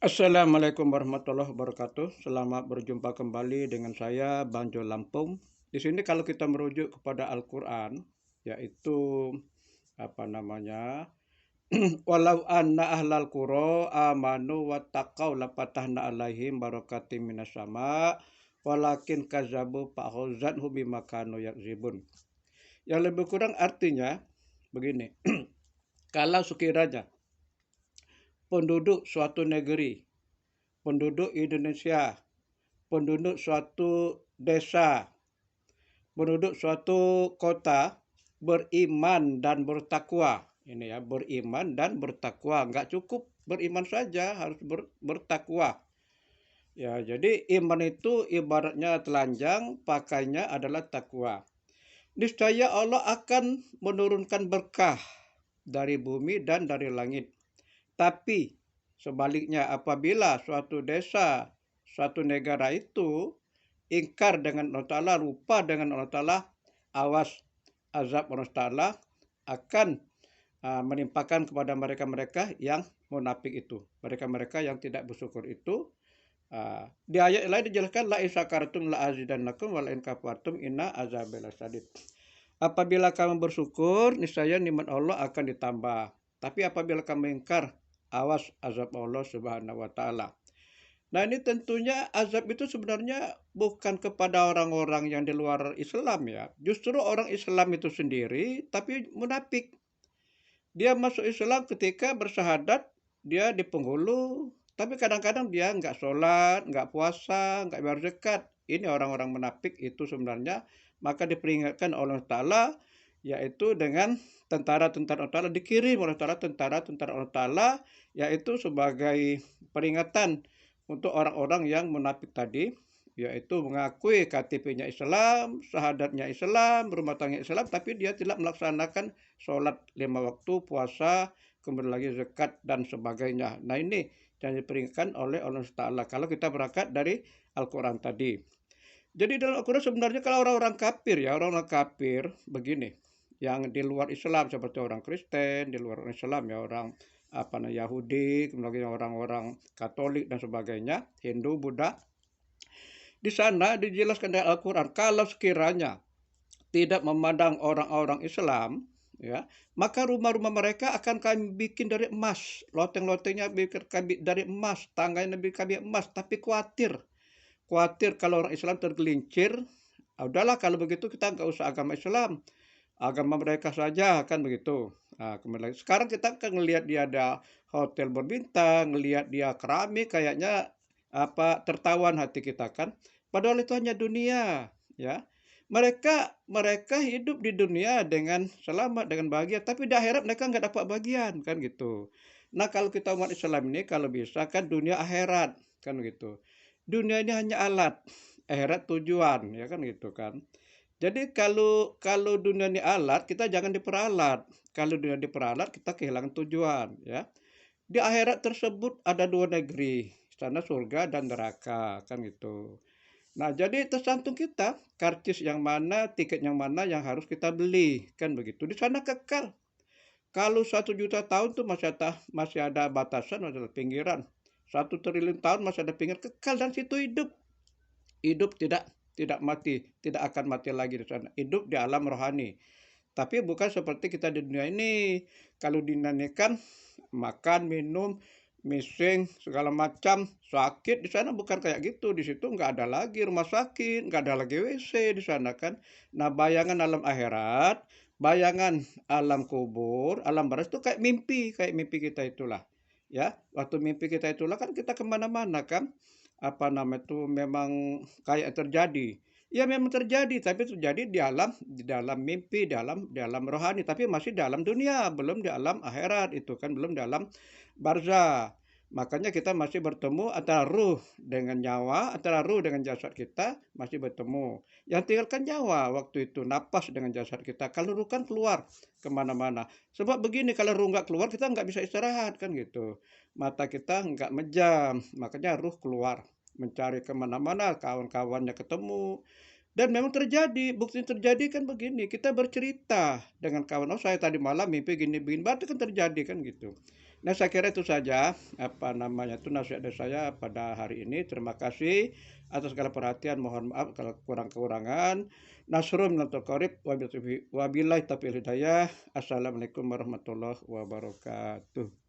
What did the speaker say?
Assalamualaikum warahmatullahi wabarakatuh. Selamat berjumpa kembali dengan saya Banjo Lampung. Di sini kalau kita merujuk kepada Al-Qur'an, yaitu apa namanya? Walau anna ahlal qura amanu wattaqau lafatahna alaihim barakatim minas sama walakin kazzabu fa'akhadhatuhum bima kanu yakzibun. Yang lebih kurang artinya begini. Kalau sekiranya penduduk suatu negeri, penduduk Indonesia, penduduk suatu desa, penduduk suatu kota beriman dan bertakwa. Ini ya, beriman dan bertakwa. Nggak cukup beriman saja, harus bertakwa. Ya, jadi iman itu ibaratnya telanjang, pakainya adalah takwa. Niscaya Allah akan menurunkan berkah dari bumi dan dari langit. Tapi sebaliknya apabila suatu desa, suatu negara itu ingkar dengan Allah Ta'ala, lupa dengan Allah Ta'ala, awas azab Allah Ta'ala akan menimpakan kepada mereka-mereka yang munafik itu. Mereka-mereka yang tidak bersyukur itu. Di ayat lain dijelaskan, la in syakartum la azidannakum wa la in kafartum inna azabi lasyadid. Apabila kamu bersyukur, niscaya nikmat Allah akan ditambah. Tapi apabila kamu ingkar, awas azab Allah Subhanahu wa taala. Nah, ini tentunya azab itu sebenarnya bukan kepada orang-orang yang di luar Islam ya. Justru orang Islam itu sendiri tapi munafik. Dia masuk Islam ketika bersyahadat, dia di penghulu, tapi kadang-kadang dia nggak sholat, nggak puasa, nggak bayar zakat. Ini orang-orang munafik itu sebenarnya, maka diperingatkan oleh Allah Ta'ala, yaitu dengan tentara-tentara Allah Ta'ala, dikirim oleh Ta'ala tentara-tentara Allah Ta'ala, yaitu sebagai peringatan untuk orang-orang yang munafik tadi, yaitu mengakui KTP-nya Islam, syahadatnya Islam, rumah tangga Islam, tapi dia tidak melaksanakan sholat 5 waktu, puasa, kemudian lagi zakat dan sebagainya. Nah, ini yang diperingatkan oleh Allah Ta'ala kalau kita berangkat dari Al-Quran tadi. Jadi dalam Al-Quran sebenarnya kalau orang-orang kafir ya, orang-orang kafir begini, yang di luar Islam seperti orang Kristen, di luar Islam ya orang Yahudi, kemudian orang-orang Katolik dan sebagainya, Hindu, Buddha. Di sana dijelaskan dari Al-Quran, kalau sekiranya tidak memandang orang-orang Islam, ya, maka rumah-rumah mereka akan kami bikin dari emas, loteng-lotengnya bikin kami dari emas, tangganya bikin kami emas, tapi khawatir kalau orang Islam tergelincir, udahlah kalau begitu kita nggak usah agama Islam, agama mereka saja kan begitu. Nah, kemudian sekarang kita kan ngelihat dia ada hotel berbintang, ngelihat dia keramik, kayaknya tertawan hati kita kan. Padahal itu hanya dunia, ya. Mereka hidup di dunia dengan selamat, dengan bahagia, tapi di akhirat mereka nggak dapat bagian, kan gitu. Nah, kalau kita umat Islam ini kalau bisa kan dunia akhirat, kan gitu. Dunia ini hanya alat, akhirat tujuan, ya kan gitu kan. Jadi kalau kalau dunia ini alat, kita jangan diperalat. Kalau dunia diperalat, kita kehilangan tujuan, ya. Di akhirat tersebut ada dua negeri, sana surga dan neraka, kan gitu. Nah, jadi tergantung kita, karcis yang mana, tiket yang mana yang harus kita beli, kan begitu. Di sana kekal. Kalau 1 juta tahun tuh masih ada batasan, masih ada pinggiran. 1 triliun tahun masih ada pinggir kekal dan situ hidup. Hidup tidak mati, tidak akan mati lagi di sana. Hidup di alam rohani. Tapi bukan seperti kita di dunia ini. Kalau di dunia ini kan makan, minum, mising, segala macam, sakit di sana bukan kayak gitu. Di situ nggak ada lagi rumah sakit, nggak ada lagi WC di sana kan. Nah, bayangan alam akhirat, bayangan alam kubur, alam barzah itu kayak mimpi kita itulah. Ya, waktu mimpi kita itulah kan kita kemana-mana kan. Itu memang kayak terjadi. Ya memang terjadi, tapi terjadi di dalam mimpi, di dalam rohani, tapi masih dalam dunia, belum di alam akhirat itu kan, belum dalam barzah. Makanya kita masih bertemu antara ruh dengan nyawa, antara ruh dengan jasad kita masih bertemu. Yang tinggalkan nyawa waktu itu, napas dengan jasad kita. Kalau ruh kan keluar kemana-mana. Sebab begini, kalau ruh nggak keluar, kita nggak bisa istirahat kan gitu. Mata kita nggak menjam, makanya ruh keluar mencari kemana-mana, kawan-kawannya ketemu. Dan memang terjadi, bukti terjadi kan begini, kita bercerita dengan kawan, oh saya tadi malam mimpi gini begini, berarti kan terjadi kan gitu. Nah, saya kira itu saja, itu nasihat dari saya pada hari ini. Terima kasih atas segala perhatian, mohon maaf kalau kurang-kekurangan. Nasrun minal qorib, wabillahi taufiq hidayah. Assalamualaikum warahmatullahi wabarakatuh.